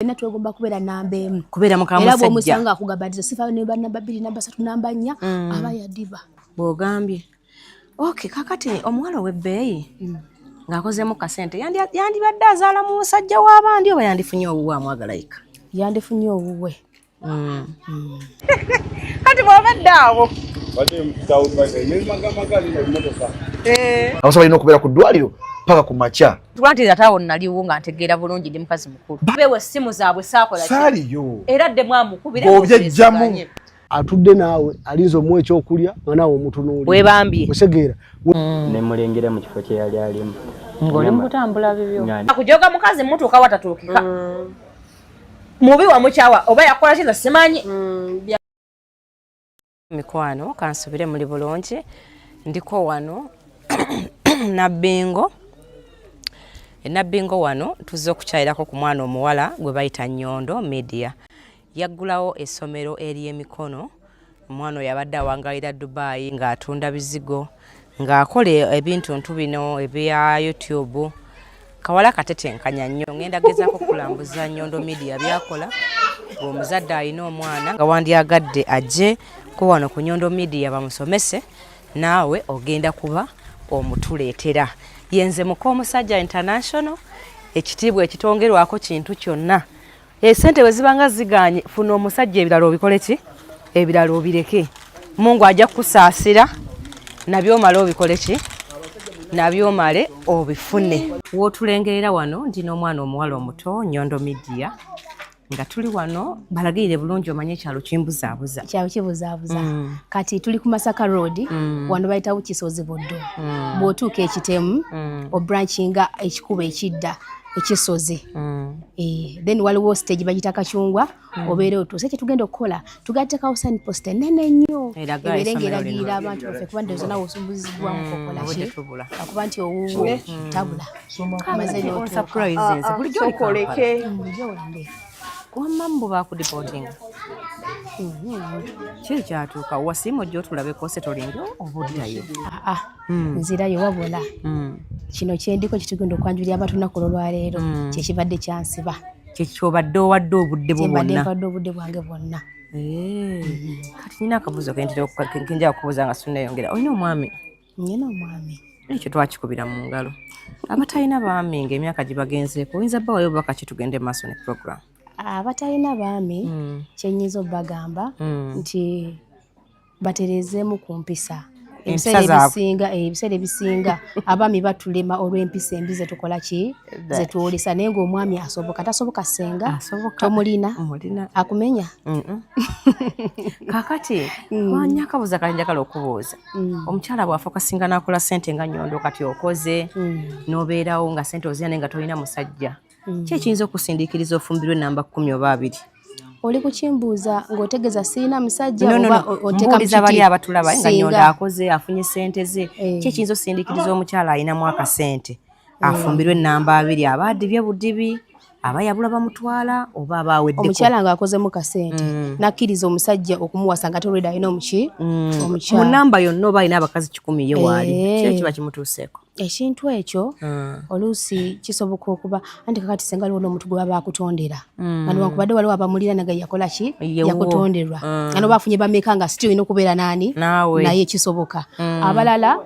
Ena twegomba kubeera namba emu. Kubeera mukamusajja. Era bw'omusanga akugabatiza sifa ne namba 2 namba 3 namba 4 aba yadiba. Bw'ogambye. Okay, kakati omuwala w'ebbeeyi ng'akozemu kasente yandibadde azaala mu musajja w'abandi oba yandifunye owuwe amwagalayika? Yandifunye owuwe. Kati bw'obadde awo. Abasaba balina okubeera ku ddwaliro paka ku makya. Tulwanti ataawo naliwo nga ntegeera bulungi ndi mukazi mukulu. Beewe essimu zaabwe saakola ki? Saaliyo. Era dde mwamukubira. Bw'obyejjamu. Atudde naawe alinza omuwa ekyokulya nga naawe omutunuulira. Weebambye. Osegeera. Ne mulengera mu kifo kye yali alimu. Ng'oli mu kutambula bibyo. Akujoga mukazi mutuuka watatuukika. Mubi wamukyawa oba yakola kino simanyi. Mikwano kansubire muli bulungi. Ndiko wano Nabbingo. Nabbingo wano tuzze okukyayirako ku mwana omuwala gwe bayita Nyondo Media. Yaggulawo essomero ery'emikono. Omwana yabadde awangalira Dubai ng'atunda bizigo ng'akola ebintu bino ebya YouTube. Kawala katetenkanya nnyo ngenda gezaako kulambuza Nyondo Media byakola. Omuzadde alina omwana nga wandyagadde ajje ko wano ku Nyondo Media bamusomese naawe ogenda kuba omutuleetera. Yenze Mukomusajja International ekitiibwa ekitongerwako kintu kyonna. Sente bwe zibanga ziganye funa omusajja ebirala obikole ki? Ebirala obireke. Mungu ajja kusaasira nabyomala obikole ki? Nabyomale obifune. Wootulengerera wano ndina omwana omuwala omuto Nyondo Media nga tuli wano balagirire bulungi omanye ekyalo kimbuzaabuza. Ekyalo kibuzaabuza. Kati tuli ku Masaka Road wano bayitawo Kisozi Boddo. Bw'otuuka ekitemu obranchinga ekikuba ekidda ekisozi. Then waliwo stage bagita Kacungwa obeera otuuse kye tugenda okukola tugattekawo signpost ennene nnyo ebeerengeragirira abantu baffe kuba ndoza nawe osumbuzibwa mu kokola ki akuba nti owuwo tabula amaze surprises bulijjo okoleke olinde wamambo bakudipotinga kiri kyatuuka wasiimo jjo tulabe kose tolinga obuddayo nzirayo wabula kino kyendiko kitugenda okwanjulira abatunaku olwaleero kyekibadde kyansiba kyekyo owadde obudde bwonna obudde bwange bwonna kati nina akabuuzo kenjala kubuuza nga sinnayongera olina omwami? Nina omwami. Ekyo twakikubira mu ngalo abatalina baami ng'emyaka gibagenzeeko oyinza bbawayo bubaka ki tugende maaso ne program? Abatalina baami kyenyiza obbagamba nti batereezeemu ku mpisa. Ebiseera ebisinga abaami batulema olw'empisa embi ze tukola ki ze tuwolesa naye ng'omwami asoboka tasoboka senga tomulina akumenya. Kakati wanya akabuuza kali njagala okubuuza omukyala bw'afokasinga n'akola ssente nga Nyondo kati okoze n'obeerawo nga ssente ozina naye nga tolina musajja ki ekiyinza okusindiikiriza ofumbirwe namba 10 oba 2? Oli kukimbuuza ng'otegeeza sirina musajja oba oteeka mu kiti bali abatulaba nga Nyondo akoze afunye ssente ze ki ekiyinza okusindiikiriza omukyala alinamu akasente afumbirwe namba 2 aba adibye budibi aba yabula bamutwala oba aba aweddeko? Omukyala ng'akozemu kasente nakkiriza omusajja okumuwasa nga tolweda alina omuki mu namba yonna oba alina abakazi 10 ye waali ki kiba kimutuuseeko? Ekintu ekyo oluusi kisoboka okuba anti kakati senga aliwo n'omuntu gwe baba bakutondera newankubadde waliwo abamulira naga yakola ki yakutonderwa nga noba afunye bameka nga siti olina okubeera naani naye kisoboka abalala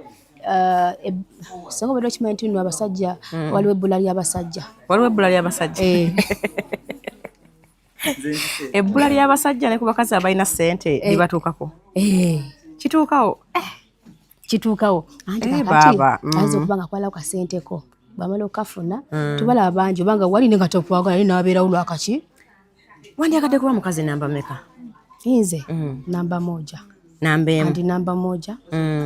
senga obeera okimanyi nti nno abasajja waliwo ebbula ly'abasajja ebbula ly'abasajja ne ku bakazi abalina ssente libatuukako kituukawo anti kakati ayinza okuba nga akwalawo kasenteko bamala okafuna tubalaba bangi obanga wali ne nga tokwagala naye n'abeerawo lwakaki. Wandyagadde kuba mukazi namba mmeka? Nze namba 1 namba emu anti namba 1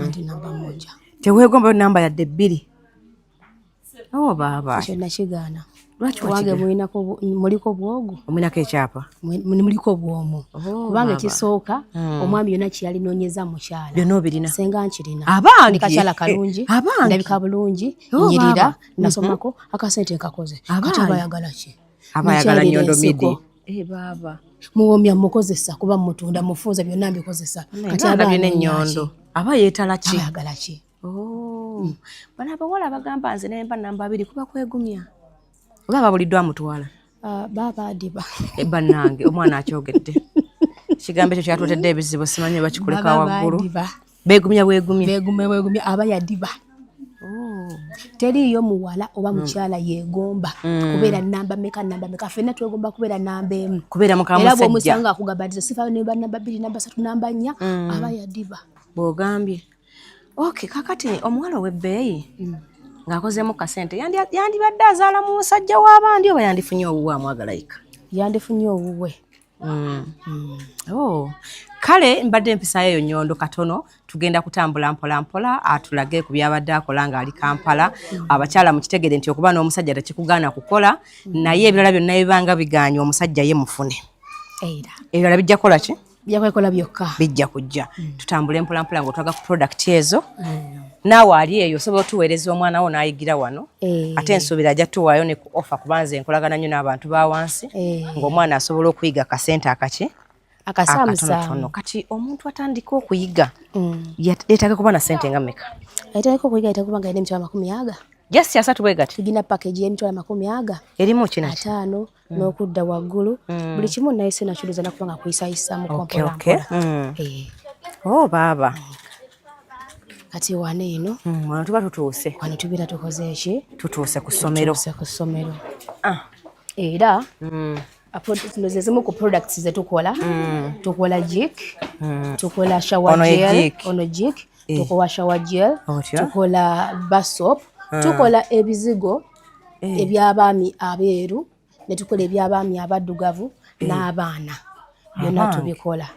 anti namba 1 teweegomba namba yadde 2? Baaba ekyo nakigaana. Lwaki wange muliko bwogo omulinako ekyapa muliko bwomu kubanga ekisooka omwami yonna kyeyalinoonyeza mukyala byonna obirina senga nkirina abange kakyala kalungi ndabika bulungi nyirira nasomako akasente nkakoze kati abayagala ki abayagala Nyondo Media baaba muwomya mukozesa kuba mutunda mufunza byonna mbikozesa kati abaana Nyondo aba yeetala ki abayagala ki bano abawala bagamba nze nemba namba 2 kuba kwegumya oba babuliddwa amutwala Baba Adiba. Bannange omwana akyogedde. Kigambo ekyo kyatutedde ebizibu simanyi bakikuleka waggulu. Beegumya aba yadiba. Teriyo muwala oba mukyala yeegomba kubeera namba meka ffenna twegomba kubeera namba emu. Kubeera mukamusajja. Era bw'omusanga akugabatiza sifayo ne namba 2 namba 3 namba 4 aba yadiba. Bw'ogambye. Okay, kakati omuwala ow'ebbeeyi ng'akozeemu kasente yandibadde azaala mu musajja w'abandi oba yandifunye owuwe amwagalayika? Yandifunye owuwe. Kale mbadde empisayo eyo Nnyondo katono tugenda kutambula mpola atulage ku byabadde akola ng'ali Kampala. Abakyala mukitegere nti okuba n'omusajja tekikugaana kukola naye ebirala byonna bibanga biganya omusajja ye mufune. Ebirala bijja kukola ki? Bijja kwekola byokka. Bijja kujja. Tutambule mpola ng'otwaga ku product ezo. Naawe ali eyo osobola otuweereza omwana wo n'ayigira wano. Ate ensuubira ajja tuwaayo ne ku offer kubanze enkolagana nnyo n'abantu ba wansi ng'omwana asobola okuyiga akasente akaki akatonotono. Kati omuntu atandika okuyiga yeetaaga kuba na ssente nga mmeka? Yeetaaga okuyiga yeetaaga kuba nga alina emitwalo 40. Just asatu bwe gati. Tugina package y'emitwalo 40. Erimu kina 5 n'okudda waggulu. Buli kimu naye sinakiriza nakuba nga kuyisayisa mu kompola. Baba. Kati wano eno. Wano tuba tutuuse. Wano tubeera tukoze ki? Tutuuse ku ssomero. Era zimu ku products ze tukola. Tukola jik, tukola shower gel, jik, tukola shower gel, tukola bar soap, tukola ebizigo eby'abaami abeeru, ne tukola eby'abaami abaddugavu n'abaana. Byonna tubikola.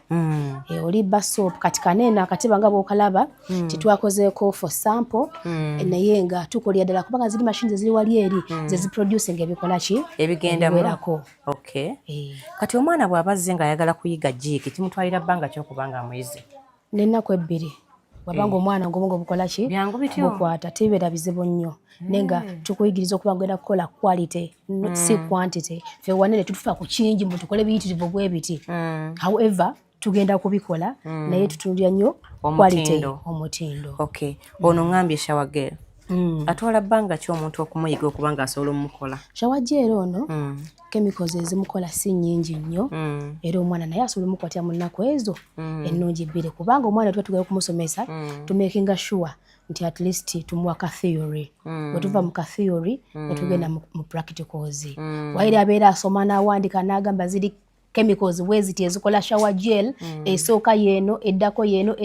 Oli bar soap kati kanene akatiba nga bw'okalaba titwakozeeko for sample naye nga tukolera ddala kubanga ziri machines ziri wali eri ze ziproducing ebikola ki ebigendamu. Kati omwana bw'aba azze ng'ayagala kuyiga jiki kimutwalira bbanga ki okuba nga muyizi? N'ennaku 2. Wabanga omwana ng'obwongo bukola ki bukwata tibeera bizibu nnyo nenga tukuyigiriza okuba ngenda kukola quality si quantity. Ffe wanene tutufa ku kingi mu tukole biyitirivu bwe biti. However tugenda kubikola naye tutundira nnyo quality omutindo. Ono ngambye shower gel. Atwala bbanga ki omuntu okumuyiga okuba nga asobola omukola? Shower gel ono chemicals ezimukola si nnyingi nnyo era omwana naye asobola omukwatira mu nnaku ezo ennungi 2 kubanga omwana tuba tugenda kumusomesa tumakinga sure nti at least tumuwa ka theory. Bwe tuva mu ka theory ne tugenda mu practicals. Waira abeera asoma n'awandika n'agamba ziri chemicals weziti ezikola shower gel esooka yeeno eddako yeeno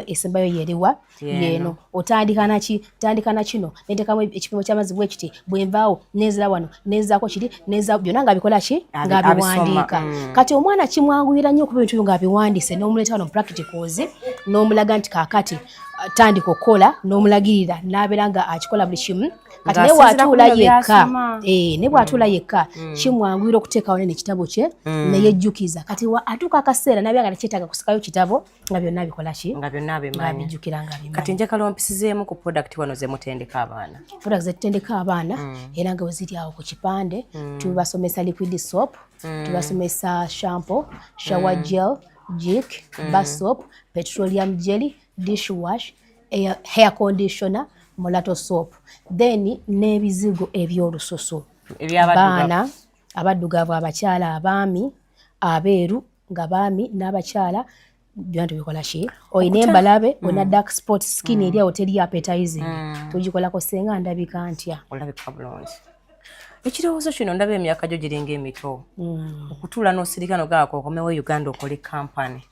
esembayo yeriwa yeeno. Otandika na kino netekamu ekipimo ky'amazzi bwe kiti bwenvaawo nezira wano nezaako kiri neza byonna nga bikola ki nga biwandiika. Kati omwana kimwanguyira nnyo okuba ebintu nga biwandiise n'omuleeta wano mu practicals n'omulaga nti kaakati tandika okukola n'omulagirira n'abeera nga akikola buli kimu. Kati ne bw'atuula yekka kimwanguyira okuteekawo n'ekitabo kye ne yejjukiza. Kati atuuka akaseera n'abeera nga tekyetaaga kusikayo kitabo nga byonna bikola ki nga byonna bijjukira nga bimanyi. Kati njagala ompisizeemu ku product wano ze mutendeka abaana. Product ze tutendeka abaana era nga bwe ziri awo ku kipande tubasomesa liquid soap, tubasomesa shampoo, shower gel, jik, bar soap, petroleum jelly, dishwash, hair conditioner, mulatto soap, then n'ebizigo eby'olususu baana abaddugavu, abakyala, abaami, abeeru nga baami n'abakyala byonna tubikola ki. Oyina embalabe wonna dark spot skin eri awo teri appetizing tugikolako senga ndabika ntya. Olabika bulungi. Ekirowoozo kino ndaba emyaka gyo giringa emito okutuula n'osirika nogaako okomewo Uganda okole kampani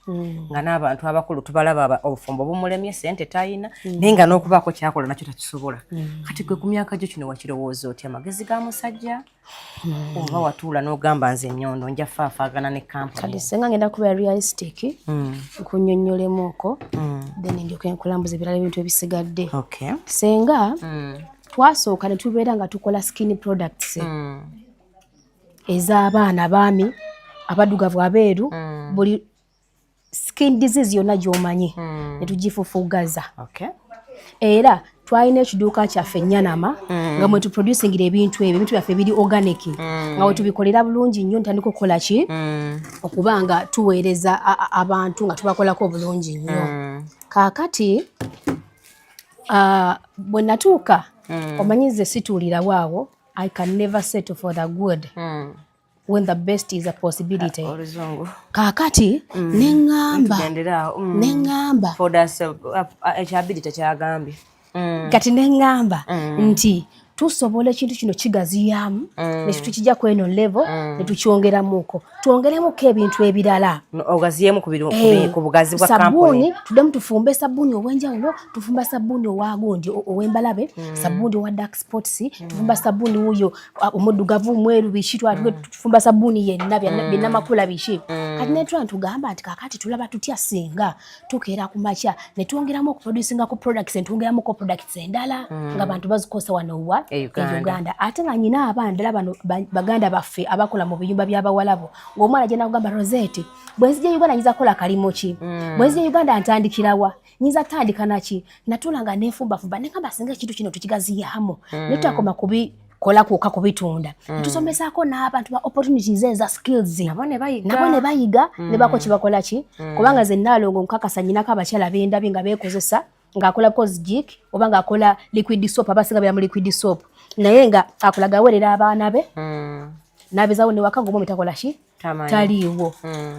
nga n'abantu abakulu tubalaba obufumbo bumulemye sente tayina naye nga n'okubaako kyakola nakyo takisobola. Kati gwe ku myaka gyo kino wakirowooza otya amagezi ga musajja oba watuula n'ogamba nze Nnyondo nja faafaagana ne kampani? Kati senga ngenda kuba realistic nkunnyonnyolemuuko then ndyoke nkulambuza ebirala ebintu ebisigadde. Senga twasooka ne tubeera nga tukola skin products ez'abaana baami abaddugavu abeeru buli skin disease yonna gy'omanyi ne tugifufugaza. Era twalina ekiduuka kyaffe Nyanama nga mwe tuproducingira ebintu byaffe biri organic nga we tubikolera bulungi nnyo ntandika okukola ki okuba nga tuweereza abantu nga tubakolako bulungi nnyo. Kaakati bwe natuuka omanyize situulira waawo I can never settle for the good. when the best is a possibility. Oluzungu. Kakati nengamba nengamba for that ability kyagambye. Kati nengamba nti tusobola ekintu kino kigaziyamu ne tukijja ku eno level ne tukyongeramuko twongeremuko ebintu ebirala ogaziyemu ku bugazi bwa company sabuni tudemu tufumbe sabuni obwenjawulo tufumba sabuni owagundi owembalabe sabuni owa dark spots tufumba sabuni uyo omuddugavu mweru bishitwa tufumba sabuni yenna binamakula bishi kati netwa ntugamba ati kakati tulaba tutya singa tukeera ku macha ne twongeramu ku producinga ku products ntungeramu ku products endala nga bantu bazikosa wano Uganda. Ate nga nyina abandala bano baganda baffe abakola mu biyumba by'abawalabo ng'omwana gye nakugamba Rosette bwenzije Uganda nyiza kola kalimo ki bwenzije Uganda ntandikirawa nyiza tandika naki natulanga nefumba nekamba singa ekintu kino tukigaziyamu netakoma kubi kola kuka kubitunda tusomesako n'abantu ba opportunities za skills nabone bayiga ne bako kibakola ki kubanga ze nalongo nkakasa nyina kabakyala benda binga bekozesa ngakola cosmic oba ngakola liquid soap abasinga bya liquid soap naye nga akulaga werera abaana be nabezawo ne wakango mu mitakola shi taliwo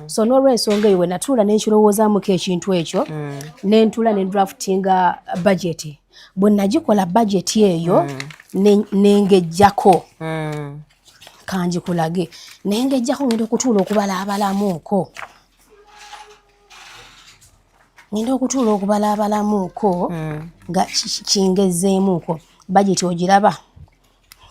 so no resonga iwe natula n'ekirowooza mu ekintu ekyo n'entula ne draftinga budget bwe nagikola budget eyo nengejjako kanji kulage nengejjako ngende okutuula okubala abalamuko Nindo okutuula okubalabalamuko nga kingezeemuko budget ogiraba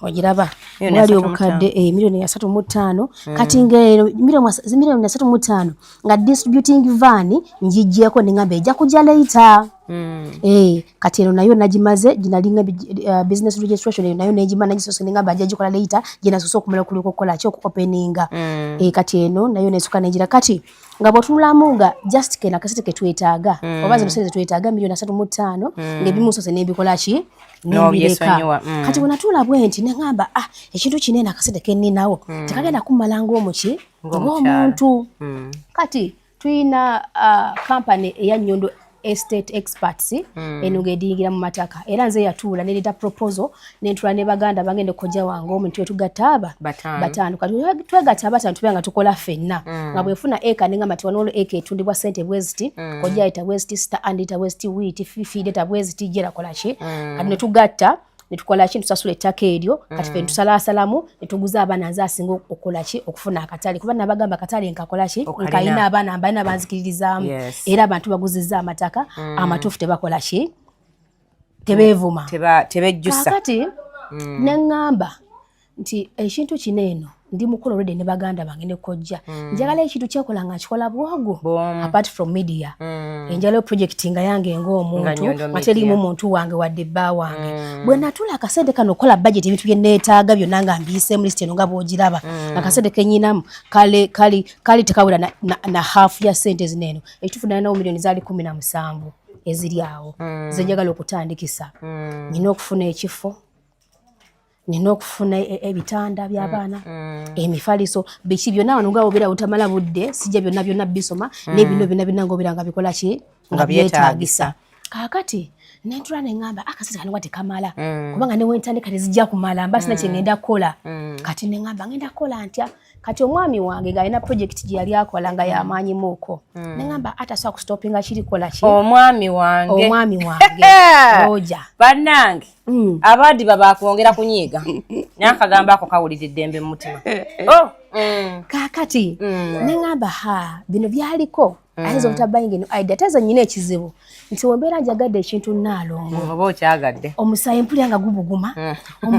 mwali obukadde milioni ya 3.5 kati ngero milioni ya 3.5 nga distributing van njijjeko ningamba ejja kujja later kati eno nayo nagimaze ginalinga business registration nayo nejima nagisose ningamba ajja gikola later gina soso okumala kuliko kola kyo openinga kati eno nayo nesuka nejira kati nga botulamu nga just kena kasete ketwetaaga obaze museze twetaaga milioni 3.5 ngebimu sose nebikola ki nobireka kati bonatula bwenti nengamba ekintu kinene akasete keninawo tekagenda kumalanga omuki ng'omuntu kati tuina company eya Nyondo estate experts eno ngedingira mu mataka era nze yatula neleta proposal nentula ne baganda bagende koja wange omuntu wetugataba batano kati twegata batano tubanga tukola fenna nga bwefuna eka ninga mati wanolo eka etundibwa sente bweziti koja ita west star and ita west wheat fifi data bweziti jera kola ki kati netugatta netukola ki tusasula ettaka eryo kati fe tusala salamu netuguza abana nza asinga okukola ki okufuna akatale kuba nabagamba akatale nkakola ki nkayina abana ambalina banzikiririzaamu era abantu baguzizza amataka amatufu tebakola ki tebevuma tebejjusa kati nengamba nti ekintu kineno ndi mukolo already ne baganda bange ne kojja njagala ekintu kyakola nga kikola bwogo apart from media enjalo projectinga yange ng'omuntu materi mu muntu wange wadde bba wange bwe natula akasente kano kola budget ebintu bye neetaaga byonna nga mbise mu list eno nga bwogiraba akasente kenyinamu kali tekawula na half ya sente zineno ekitufuna na milioni zali 17 eziri awo zenjagala okutandikisa nina okufuna ekifo nina okufuna ebitanda by'abaana emifaliso biki byonna wano nga obera utamala budde sijja byonna bisoma n'ebino byonna ng'obera nga bikola ki nga byetaagisa kakati nentula nengamba akasente kano wate kamala kubanga newentandika tezijja kumala mba sina kye ngenda kukola kati nengamba ngenda kukola ntya kati omwami wange ng'alina project gye yali akola nga y'amaanyi muuko nengamba atasobola kustopinga kiri kola ki omwami wange roja bannange abaddi babakwongera kunyiiga nakagamba ako kawulira eddembe mu mutima kakati nengamba bino byaliko ayinza obutabayinga eno idea tezo nyina ekizibu nti wembeera njagadde ekintu naalongo oba okyagadde omusaayi mpuliranga gubuguma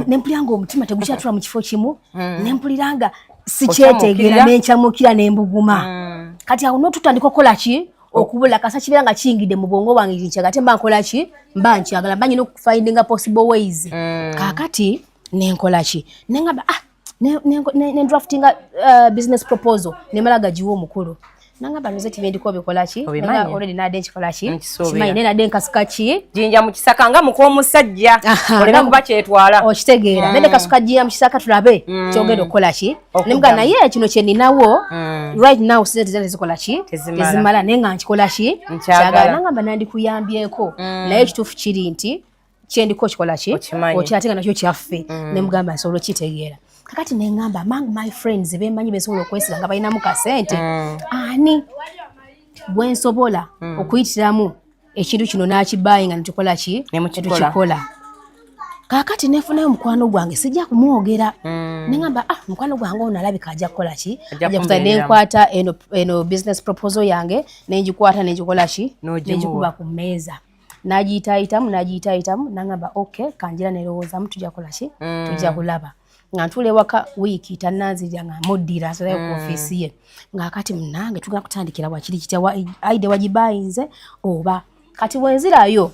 nempuliranga omutima tegukyatula mu kifo kimu nempuliranga sikyetegeera nenkyamukira nembuguma kati awo notutandika okukola ki okubula kasa kibeera nga kiyingidde mu bwongo bwange nkyaga ate mba nkola ki mba nkyagala mba nyina okufindinga possible ways kakati nenkola ki nengamba nendraftinga business proposal nemala gagiwa omukulu nangamba Rosette bendiko bikola ki nga already nade nkikola ki kimanyi nade nkasuka ki jinja mu kisaka nga mukomusajja olina kuba kyetwala okitegeera nade kasuka jinja mu kisaka tulabe kyogenda okukola ki nemuga naye kino kye ninawo right now sizete zikola ki tezimala nenga nkikola ki kyagala nangamba nandikuyambyeko naye ekituufu kiri nti kyendiko kikola ki okyate nga nakyo kyaffe nemugamba nsobola okitegeera kakati nengamba among my friends bemanyi besobola okwesiga nga balinamu kasente ani bwensobola okuyitiramu ekintu kino n'akibaayi nga netukola ki netukikola kakati nefunayo mukwano gwange sijja kumwogera nengamba mukwano gwange ono alabika ajja kukola ki ajja kuza nenkwata eno business proposal yange nengikwata nengikola ki nengikuba ku mmeeza n'agiyitaayitamu nangamba okay kanjira nerowoozamu tujja kukola ki tujja kulaba nga ntule waka wiiki tannanzirya nga muddira nsalayo ku ofiisi ye ngaakati munange tugenda kutandikira wakiri kitya aide wagibayinze oba kati wenzirayo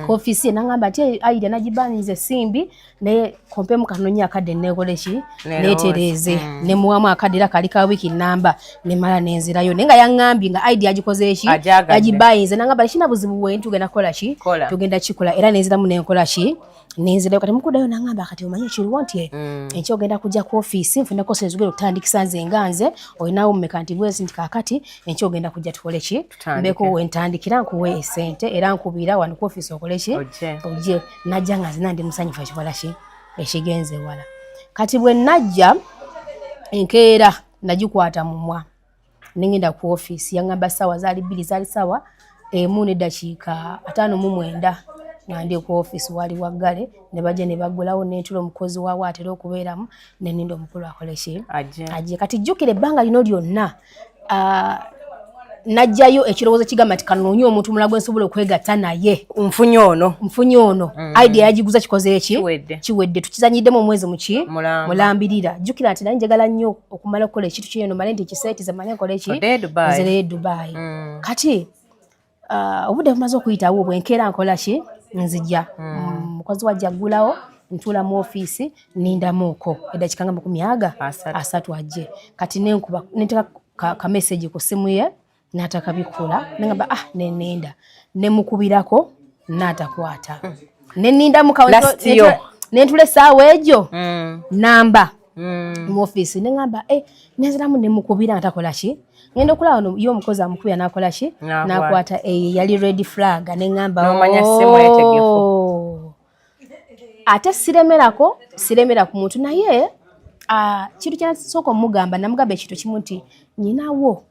ku ofiisi ye nangamba ati aide nagibayinze simbi naye kompemu kanonya akadde nekoleki neetereze nemuwamu akadde era kali ka wiiki namba nemala nenzirayo naye nga yaŋŋambye nga aide yagikoze eki yagibayinze nangamba kina buzibu bwe tugenda kukola ki tugenda kikola era nenziramu nenkola ki nenzirayo kati mukudayo nangamba kati omanyi ekiriwo nti enkya ogenda kujja ku ofiisi nfuneko senzigere okutandikisa nze nga nze olinawo mmeka nti bwezi nti kaakati enkya ogenda kujja tukole ki mbeeko wentandikira nkuwe esente era nkubira wano ku ofiisi okole ki ojje najja nga nzina ndi musanyufu ekikola ki ekigenze wala kati bwe najja enkeera nagikwata mumwa nengenda ku ofiisi yaŋŋamba ssaawa zaali 2 zaali ssaawa 1:59 nga ndi ku ofiisi wali waggale ne bajja ne baggulawo nentula omukozi waawo atera okubeeramu neninda omukulu akole ki ajje kati jjukira ebbanga lino lyonna najjayo ekirowoozo kigamba nti kanoonye omuntu mulala gwe nsobola okwegatta naye nfunye ono idea yagiguza kikoze eki kiwedde tukizanyiddemu omwezi muki mulambirira jjukira nti naye njagala nnyo okumala okukola ekintu kino male nti kiseetize male nkole ki nzire Dubai kati obudde bumaze okuyitawo obwenkeera nkola ki nzija mukozi wajja aggulawo ntula mu ofiisi nindamuuko eddakiika nga 30 ajje kati nenkuba nenteka ka message ku simu ye n'atakabikula nengamba nenenda nemukubirako n'atakwata nenindamuka nentula essaawa egyo namba mu ofiisi nengamba nenziramu nemukubira natakola ki ngenda okulaba wano ye omukozi amukubira n'akola ki n'akwata yali red flag nengamba ate siremera ku muntu naye kintu kyenasooka omugamba namugamba ekintu kimu nti nyinawo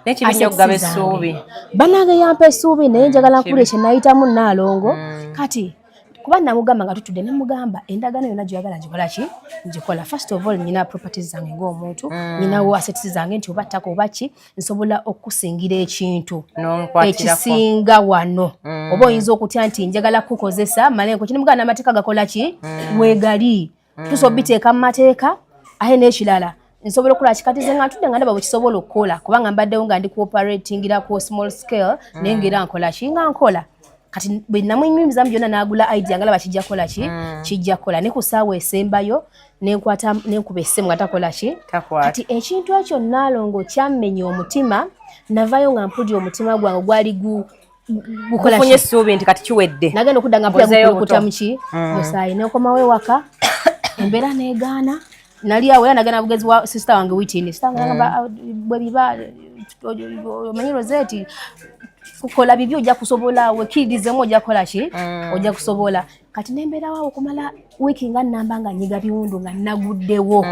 nekibinyoggaba essuubi banange yampa essuubi naye njagala nkubira ekye nayitamu Naalongo kati kuba namugamba nga tutudde nemugamba endagaano yonna gyoyagala ngikola ki ngikola first of all nyina properties zange ng'omuntu nyinawo assets zange nti oba ttaka oba ki nsobola okusingira ekintu ekisinga wano oba oyinza okutya nti njagala kukozesa malenko kinimugamba n'amateeka gakola ki wegali tusobola biteeka mu mateeka aye n'ekirala nsobola okola kikatize nga ntudde nga ndaba bwe kisobola okukola kubanga mbaddewo nga ndi cooperatingira ku small scale naye ngera nkola ki nga nkola kati bwe namunyumizamu byonna n'agula idea nga laba kijja kukola ki kijja kukola ne ku ssaawa esembayo nenkuba essimu nga takola ki kati ekintu ekyo Naalongo kyammenya omutima navayo nga mpulira omutima gwange gwali gukola ki essuubi nti kati kiwedde nagenda okudda nga mpulira gukulukuta muki musaayi nenkomawo ewaka embeera negaana nali awo era nagenda bugezi wa sister wange witini sister wange ngamba bwe biba omanyi Rosette kukola bibyo ojja kusobola wekirizemu ojja kukola ki ojja kusobola kati nembeera waawo okumala wiiki nga nnamba nga nyiga biwundu nga naguddewo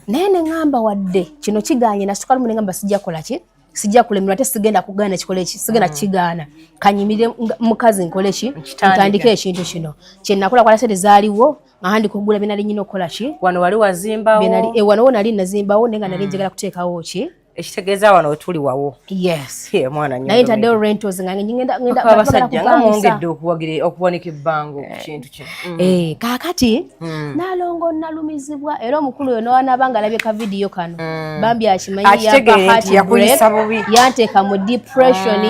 naye neŋŋamba wadde kino kiganye nasitukalumu neŋŋamba sijja kukola ki sijja kulemerwa ate sigenda kugaana kikole ki sigenda kigaana kanyimirire mukazi nkole ki ntandike ekintu kino kyenakola kwala sente zaaliwo ahandi kugula binali nyina okukola ki wano wali wazimbawo wano nali nazimbawo nenga nali njagala kuteekawo ki ekitegeeza wano wetuli wawo yes mwana naye ntaddewo rentals nga ngenda abasajja nga mwongedde okuwanika ebbango ku kintu kino kaakati Naalongo nalumizibwa era omukulu oyo nowanaba nga alabye ka vidiyo kano bambi akimanyi yanteeka mu depression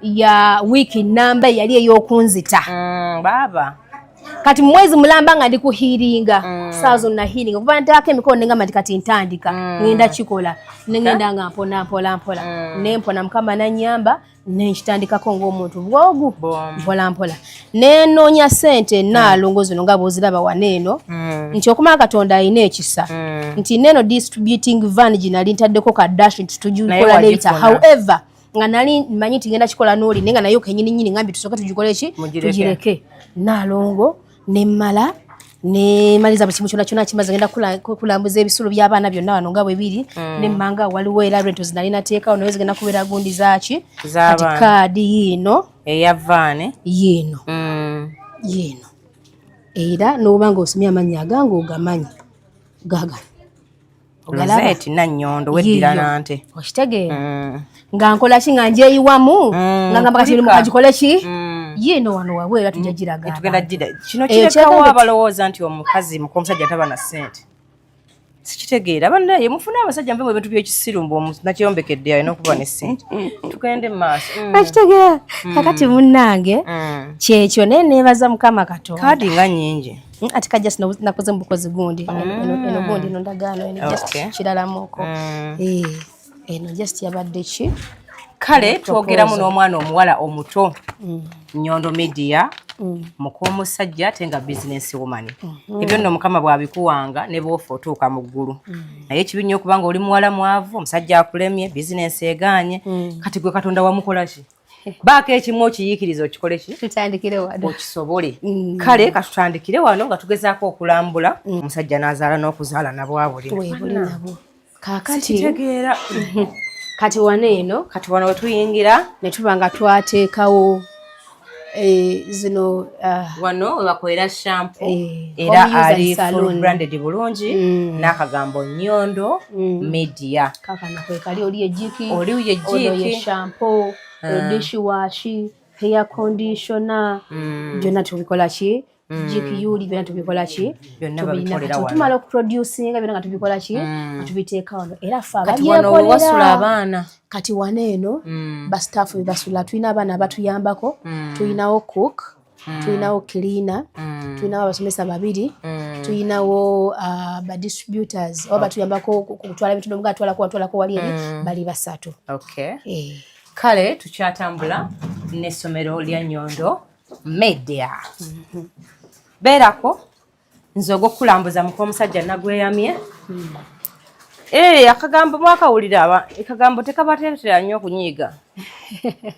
ya wiiki namba yali ey'okunzita baaba kati mwezi mulamba nga ndi kuhiringa saa zonna healing kuba ntaako emikono nengamba nti kati ntandika ngenda kikola nengenda nga mpola nempona Mukama nanyamba nenkitandikako ng'omuntu bwogu mpola nenoonya sente Naalongo zino nga bwoziraba waneeno nti okumala Katonda alina ekisa nti neeno distributing van ginali ntaddeko ka dash nti tugikola later however nga nali manyi tigenda kikola n'oli naye nga nayo kenyini nyini ngambi tusooke tugikole ki tugireke Naalongo nemmala ne maliza buli kimu kyonna kimaze ngenda kulambuza ebisulo by'abaana byonna wano nga bwe biri ne mmanga waliwo era rentals nalina teekawo nawe zigenda kubeera gundi zaki kati kaadi yiino eya vaane yiino era n'oba nga osomye amannya agange ogamanyi gaga Rosette Nannyondo weddira nante okitegeera nga nkola ki nga njeeyiwamu nga ngamba kati mukagikole ki yiino wano wabwera tujja giraga tugenda gira kino kirekawo abalowooza nti omukazi omusajja taba na ssente sikitegeera bannaye mufune abasajja mbe mu bintu by'ekisiru nakiyombekedde alina okuba ne ssente tugende mu maaso akitegeera kakati munnange kyekyo naye neebaza mukama katonda kaadi nga nnyingi ati kajja nakoze mu bukozi gundi eno gundi eno ndagaano eno just kiralamuko eno just yabadde ki kale twogeramu n'omwana omuwala omuto Nnyondo Media mukomusajja ate nga business woman ebyo nno mukama bwabikuwanga ne bwofa otuuka mu ggulu naye ekibi nnyo okuba nga oli muwala mwavu omusajja akulemye business egaanye kati gwe katonda wamukola ki baako ekimu okiyiikiriza okikole ki tutandikire wano okisobole kale katutandikire wano nga tugezaako okulambula omusajja n'azaala n'okuzaala nabwabuli nabo kaakati kitegeera kati wano eno kati wano wetuyingira ne tuba nga twateekawo zino wano webakolera shampoo era ali full branded bulungi n'akagambo Nnyondo Media kakano kwe kali oli ejiki oli shampoo dishwash hair conditioner byonna tubikola ki jiki yuli byonna tubikola ki tumala okuproducinga byonna nga tubikola ki tubiteeka wano era fa wasula abaana kati wano eno bastafu basula tulina abaana abatuyambako tulinawo cook tulinawo cleaner tulinawo abasomesa babiri tulinawo badistributors oba batuyambako kutwala ebintu nomuga atwalako wali eri bali basatu kale tukyatambula n'essomero lya Nnyondo Media beerako nze ogw'okulambuza mukomusajja nagweyamye akagambo mwakawulira akagambo tekabateetera nnyo okunyiiga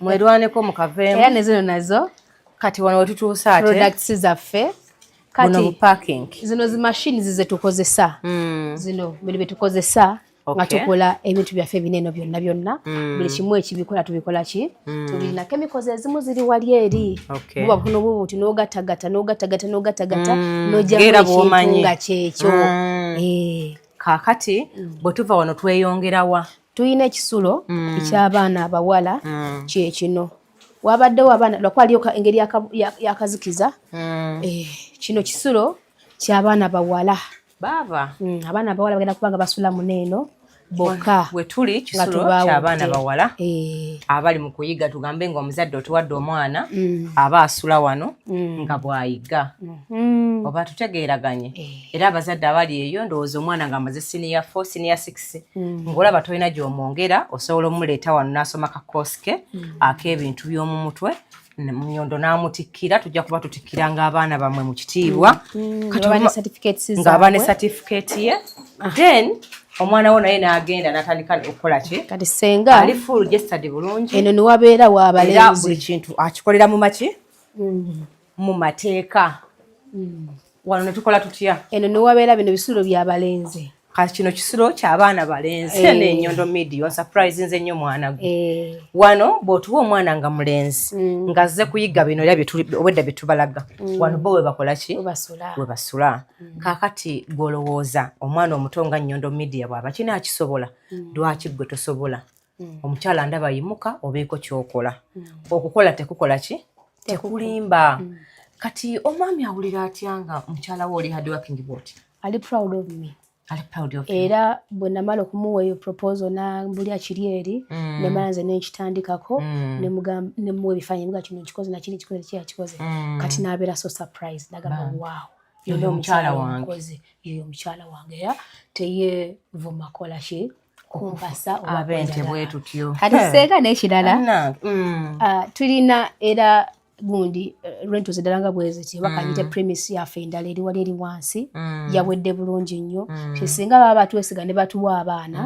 mwerwaneko mukaveemu era nezino nazo kati wano wetutuusa ate products zaffe kati parking zino zi machines zetukozesa zino bino byetukozesa nga tukola ebintu byaffe bineno byonna buli kimu ekibikola tubikola ki tulina chemicals ezimu ziri wali eri buba buno bubuti n'ogattagatta n'ojja nga kyekyo kaakati bwe tuva wano tweyongerawa tulina ekisulo eky'abaana abawala kyekino wabaddewo abaana lwakwaliyo engeri yakazikiza kino kisulo ky'abaana bawala baba abaana bawala bagenda kubanga basula muneeno bokka wetuli kisulo ky'abaana bawala abali mu kuyiga tugambe nga omuzadde otuwadde omwana aba asula wano nga bw'ayiga oba tutegeeraganye era abazadde abali eyo ndowooza omwana nga amaze senior 4 senior 6 ng'olaba tolina gy'omwongera osobola omuleeta wano n'asoma ka course ke ak'ebintu by'omu mutwe Nnyondo n'amutikkira tujja kuba tutikkiranga abaana bamwe mu kitiibwa ng'aba ne certificate ye then omwana wo naye n'agenda n'atandika okukola ki kati senga ali full registered bulungi eno ne wabeera w'abalenzi buli kintu akikolera mu maki mu mateeka wano ne tukola tutya eno ne wabeera bino bisulo by'abalenzi kati kino kisulo ky'abaana balenzi ne Nnyondo Media on surprise nze nnyo mwana gwe wano bw'otuwa omwana nga mulenzi ng'azze kuyiga bino era obwedda bye tubalaga wano bo we bakola ki we basula kaakati gw'olowooza omwana omuto nga Nnyondo Media bw'aba kinaakisobola lwaki gwe tosobola omukyala ndaba yimuka obeeko ky'okola okukola tekukola ki tekulimba kati omwami awulira atya nga mukyala we oli hard working bw'oti ali proud of me era bwe namala okumuwa eyo proposal nambulya kiri eri nemala nze nenkitandikako nemuwa ebifaananyi muga kino nkikoze nakini kikoze kyakikoze kati nabeera so surprise nagamba wow yona omukyala wange yoyo omukyala wange era teyevuma kola ki kumpasa abente bwe tutyo kati seega n'ekirala tulina era gundi rentals eddala nga bwe ziti bakanyite premise yaffe endala eri wali eri wansi yawedde bulungi nnyo singa baba batwesiga ne batuwa abaana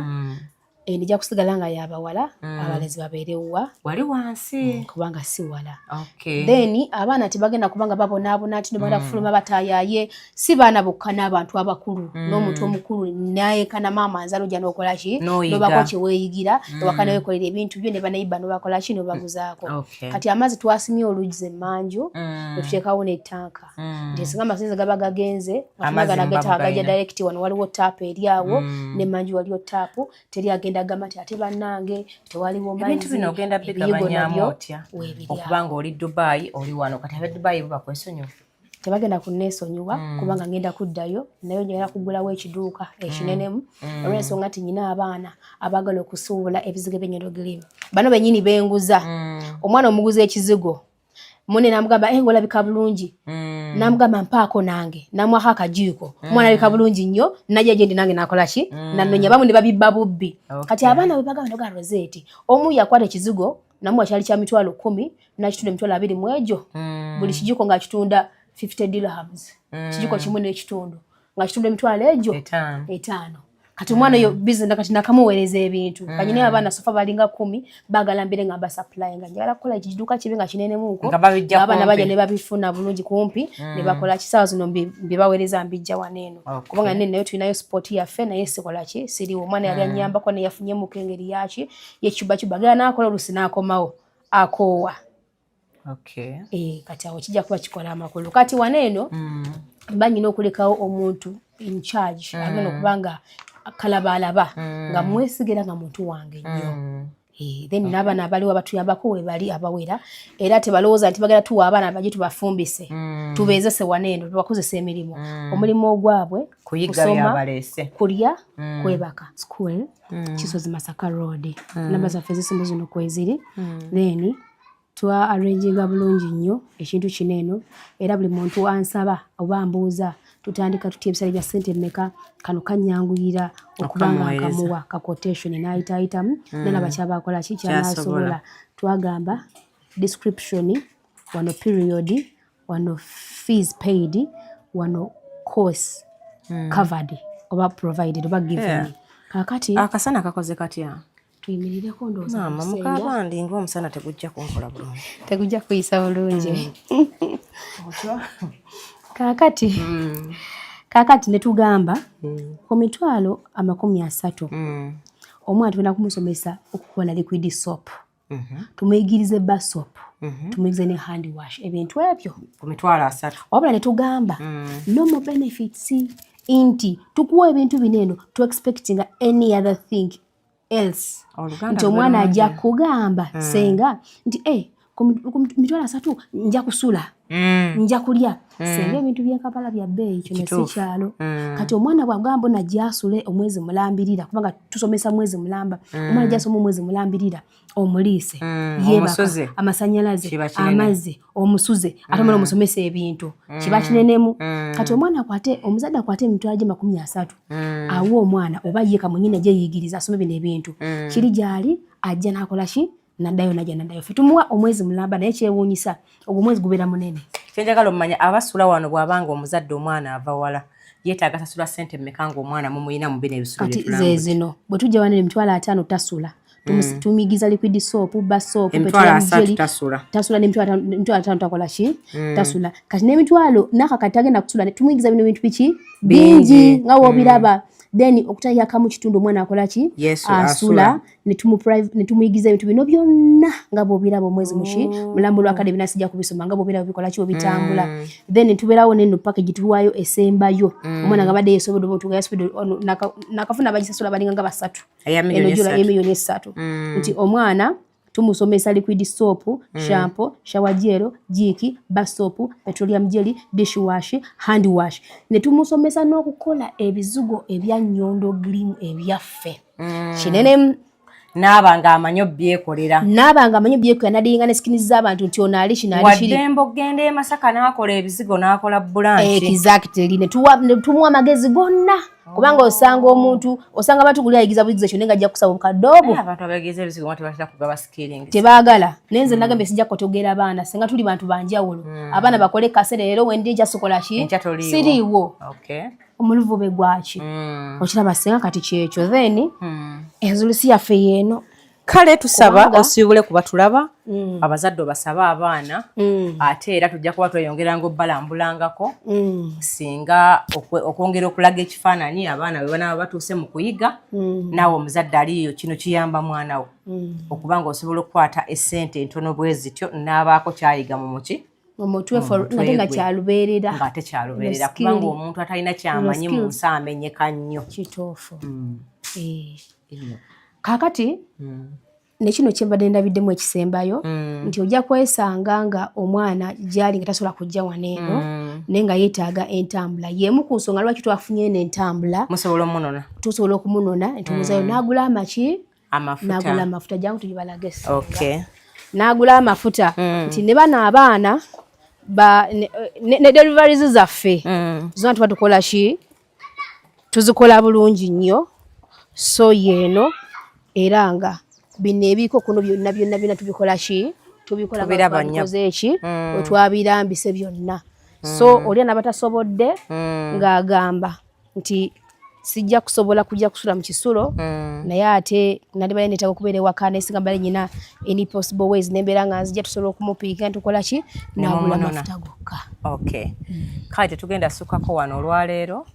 nija kusigala nga yabawala abalezi babeerewa wali wansi kubanga si wala okay then abaana tebagenda kubanga babonaabona ati nebagenda kufuluma bataayaye si baana bokka n'abantu abakulu n'omuntu omukulu nayekana maama nzalo ojja n'okola ki nobako kyeweeyigira ewaka neweekolera ebintu byo ne banayiba nobakola ki nobaguzaako kati amazzi twasimye olugize emmanju netuteekawo n'ettanka nti singa amasanyalaze gaba gagenze gajja direct wano waliwo taapu eri awo n'emmanju waliwo taapu teri agenda gamba nti ate bannange tewaliwo mazzi ebintu bino ogenda bigabanyaamu otya okubanga oli Dubai oli wano kati abe Dubai bo bakwesonyiwa tebagenda kunneesonyiwa kubanga ngenda kuddayo nayo njagala kugulawo ekiduuka ekinenemu olw'ensonga nti nyina abaana abaagala okusuubula ebizigo by'ennyologirimu bano bennyini benguza omwana omuguza ekizigo munne namugamba ngolabika bulungi namugamba mpaako nange namwako akajiiko omwana alabika bulungi nnyo najja gye ndi nange nakola ki nanonya bamu ne babibba bubbi kati abaana bwe bagamba noga Rosette omu yakwata ekizigo namuwa kyali kya mitwalo 10 nakitunda emitwalo 20 mu egyo buli kijiiko ng'akitunda 50 dirhams kijiiko kimu n'ekitundu ng'akitunda emitwalo egyo 5 kati omwana oyo bizinesi kati nakamuweereza ebintu kanyine abaana sofa balinga 10 baagala mbere nga basupply nga njagala kukola ekiduuka kibe nga kinenemu nko abaana bajja ne babifuna bulungi kumpi ne bakola kisaawa zino mbibaweereza mbijja waneeno kubanga nene nayo tulinayo sport yaffe naye sikola ki siriwo omwana yali anyambako ne yafunye mu kengeri yaki yekibakiba gala n'akola olusi n'akomawo akoowa kati awo kijja kuba kikola amakulu kati waneeno banyina okulekawo omuntu in charge agenda okubanga kalabalaba nga mwesigira nga muntu wange nnyo then n'abaana abaliwo batuyambako we bali abawera era tebalowooza nti bagenda tuwa abaana baje tubafumbise tubeezese waneeno tubakozesa emirimu omulimu ogwabwe kusoma kulya kwebaka school Kisozi Masaka Road namba zaffe zisimu zino kweziri then twa arranginga bulungi nnyo ekintu kineeno era buli muntu ansaba oba mbuuza tutandika tutya ebisale bya ssente mmeka kano kanyanguyira okubanga akamuwa ka quotation n'ayitaayitamu nalaba kyabaakola ki kyanasobola twagamba description wano period wano fees paid wano course covered oba provided oba given kakati akasana kakoze katya tuyimirireko ndowooza maama mukabandi ng'omusana tegujja kunkola bulungi tegujja kuyisa bulungi kakati ne tugamba ku mitwalo 30 omwana tugenda kumusomesa okukola liquid soap tumuyigirize bar soap tumuyigirize ne hand wash ebintu ebyo ku mitwalo 30 wabula ne tugamba no more benefits inti tukuwa ebintu bineeno to expecting any other thing else nti omwana ajja kugamba senga nti ku mitwalo 30 nja kusula nja kulya senga ebintu by'Ekampala bya bbeeyi kino si kyalo kati omwana bw'agamba najja asule omwezi mulambirira kubanga tusomesa mwezi mulamba omwana ajja asoma omwezi mulambirira omuliise yeebaka amasanyalaze amazzi omusuze ate omwana omusomesa ebintu kiba kinenemu kati omwana akwate omuzadde akwate emitwalo gye 30 awo omwana oba ye kamunyine gye yiyigiriza asome bino ebintu kiri gyali ajja n'akola ki naddayo ffe tumuwa omwezi mulamba naye kyewuunyisa ogwo omwezi gubeera munene kyenjagala omumanya abasula wano bw'abanga omuzadde omwana ava wala yeetaaga sasula ssente mmeka ng'omwana mumuyina mu bino ebisulo kati ze zino bwe tujja wano emitwalo 5 tasula tumigiza liquid soap bar soap tasula n'emitwalo 5 takola ki tasula kati n'emitwalo n'akakati tagenda kusula tumuyigiza bino bintu biki bingi nga w'obiraba then okutayaka mu kitundu omwana akola ki asula ne tumuyigiza ebintu bino byonna nga bw'obiraba omwezi muki mulambo lwakade binasijja kubisoma nga bw'obiraba bikola ki obitambula then tubeerawo neno package tuwaayo esembayo omwana nga badde yeesobodde obutuga yasobodde nakafuna bagisasula balinga nga 3 emiliyoni 3 nti omwana tumusomesa liquid soap, shampoo, shower gel, jiki, bar soap, petroleum jelly, dish wash, hand wash. Ne tumusomesa n'okukola ebizugo ebya nnyondo glimu ebyaffe. Kinene n'abanga amanyo byekolera. N'abanga amanyo byekolera nadinga ne skini z'abantu nti ono ali kino ali kiri. Wadembo gende Masaka n'akola ebizigo n'akola bulanchi. Exactly. Ne tumuwa amagezi gonna. Kubanga osanga omuntu osanga batugulya ayigiza buyigiza kyo nenga ajja kusaba bukadobo abantu abayigiza ebizigo mwati bashaka kugaba skilling tebaagala nenze nagambe sijja kotogera abaana senga tuli bantu banjawulo abaana bakole kasere lero wendi nja sokola ki siriwo okay omuluvube gwaki okiraba singa kati kyekyo then enzulusi yaffe yeeno kale tusaba osibule kuba tulaba abazadde obasaba abaana ate era tujja kuba tweyongeranga obbalambulangako singa okwongera okulaga ekifaananyi abaana bwe banaba batuuse mu kuyiga naawe omuzadde aliyo kino kiyamba mwana wo okuba nga osobola okukwata essente entono bwe zityo naabaako kyayiga mu muki omutwefu ngate nga kyalubeerera ngate kyalubeerera kubanga omuntu atalina kyamanyi mu nsi amenyeka nnyo kituufu kaakati nekino kyembadde ndabiddemu ekisembayo nti ojja kwesanga nga omwana gyali nga tasobola kujja waneeno naye nga yeetaaga entambula yemu ku nsonga lwaki twafunye eno entambula tusobola okumunona netumuzayo n'agula amaki n'agula amafuta jangu tugibalage esonga n'agula amafuta nti ne bano abaana ne deliveries zaffe zona tuba tukola ki tuzikola bulungi nnyo so yeeno era nga bino ebiiko kuno byonna tubikola ki tubikola bakoze eki otwabirambise byonna so oli n'abatasobodde ng'agamba nti sijja kusobola kujja kusula mu kisulo naye ate nali bale neetaaga okubeera ewaka nesinga bale nyina any possible ways nembeera nga nzija tusobola okumupiika ntukola ki nagula amafuta gokka kale tetugenda sukkako wano olwaleero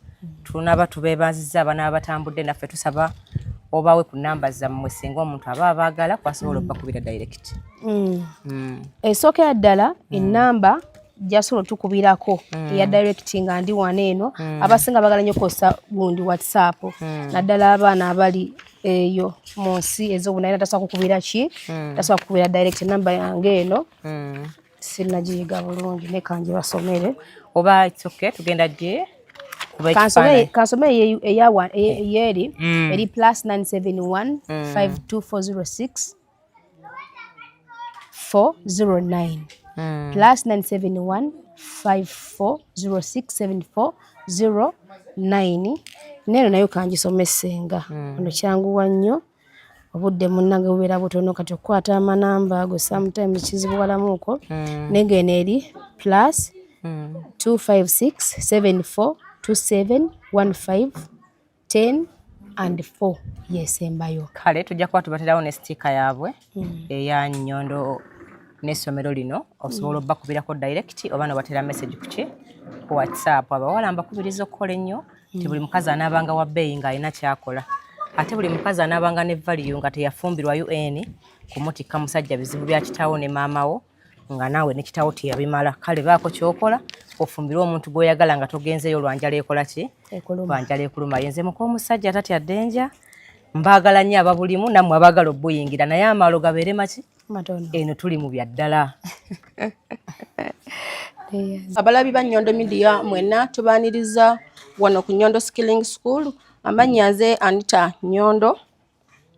tunaba tubeebazizza abaana batambudde naffe tusaba obawe ku namba zammwe singa omuntu aba abaagala kwasobola okubakubira direct esookera ddala ennamba jasobola tukubirako eya direct nga ndi wano eno abasinga bagala nnyo kosa gundi whatsapp naddala abaana abali eyo mu nsi ez'obunaye tasobola kukubira ki tasobola kukubira direct namba yange eno sinnagiyiga bulungi ne kanje basomere oba it's okay tugenda gye kansome eyeri eri plus 971 52406 409 plus 971 5406 7409 neno nayo kangisomesenga ono kyanguwa nnyo obudde munnange bubeera butono kati okukwata amanamba ago sometimes kizibuwalamuuko nengeno eri plus 256 74 27 15 and 4 yesembayo kale tujja kuba tubaterawo ne stika yaabwe eya Nnyondo n'essomero lino osobola obbakubirako direct oba nobatera message kuki ku whatsapp abawala mbakubiriza okukola ennyo ti buli mukazi anaabanga wa bbeeyi ng'alina kyakola ate buli mukazi anaabanga ne value nga teyafumbirwa UN kumutikka musajja bizibu bya kitaawo ne maama wo nga naawe ne kitaawo teyabimala kale baako kyokola ofumbirwa omuntu gw'oyagala nga togenzeeyo lwanjala ekola ki lwanjala ekuluma yenze muko omusajja tatya ddenja mbaagala nnyo ababulimu nammwe abaagala obbuyingira naye amaalo gabeere maki eno tuli mu bya ddala abalabi ba Nnyondo Media mwenna tubaaniriza wano ku Nnyondo Skilling School amannya nze Anita Nnyondo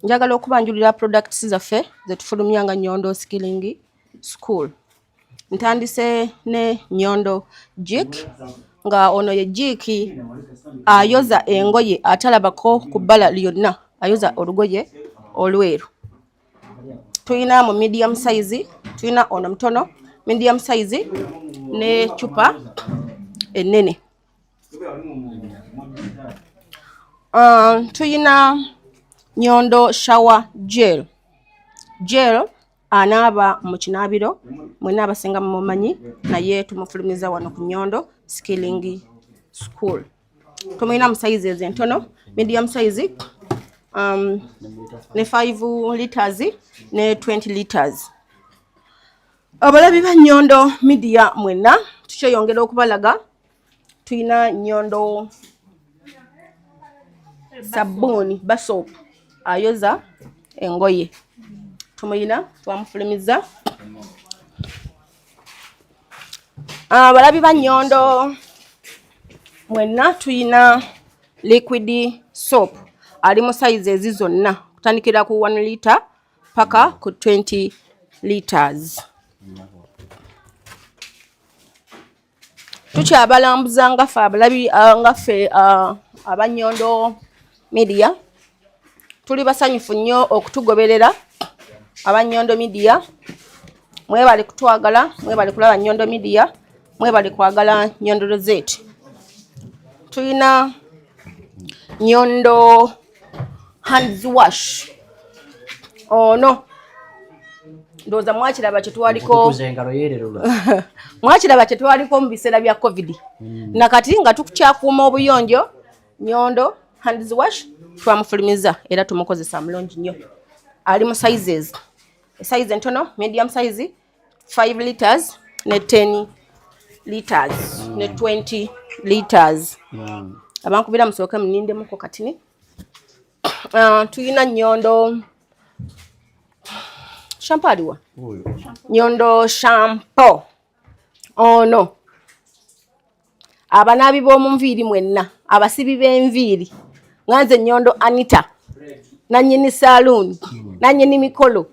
njagala okubanjulira products zaffe zetufulumya nga Nnyondo Skilling School ntandise ne Nnyondo Jik nga ono ye Jik ayoza engoye atalabako ku bbala lyonna ayoza olugoye olweru tuyina mu medium size tuyina ono mutono medium size ne chupa enene tuyina Nnyondo shower gel anaaba mu kinaabiro mwena abasinga mumanyi naye tumufulumiza wano ku Nnyondo Skilling School tumuyina mu sizes entono medium size ne 5 liters ne 20 liters abalabi ba Nnyondo Media mwenna tukyeyongera okubalaga tuyina Nnyondo sabuni basop ayoza engoye tumuyina twamufulumiza abalabi ba Nnyondo mwenna tuyina liquid soap ali mu size ezi zonna kutandikira ku 1 liter paka ku 20 liters tukyabalambuza nga ffe abalabi nga ffe aba Nnyondo Media tuli basanyufu nnyo okutugoberera aba Nnyondo Media mwebale kutwagala mwebale kulaba Nnyondo Media mwebale kwagala Nnyondo Rosette Tuyina Nyondo hands wash. Ono ndoza mwakiraba kye twaliko mwakiraba kye twaliko mu biseera bya covid nakati nga tukyakuuma obuyonjo Nyondo hands wash twamufulumiza era tumukozesa mulungi nnyo. Ali mu sizes size entono medium size 5 liters ne 10 liters ne 20 liters. Abankubira musooke munindemu ko katini. Tuyina Nyondo shampoo aliwa Nyondo shampoo ono abanabi b'omu nviiri mwenna abasibi b'enviiri nganze Nyondo Anita nanyini saloon nanyini mikolo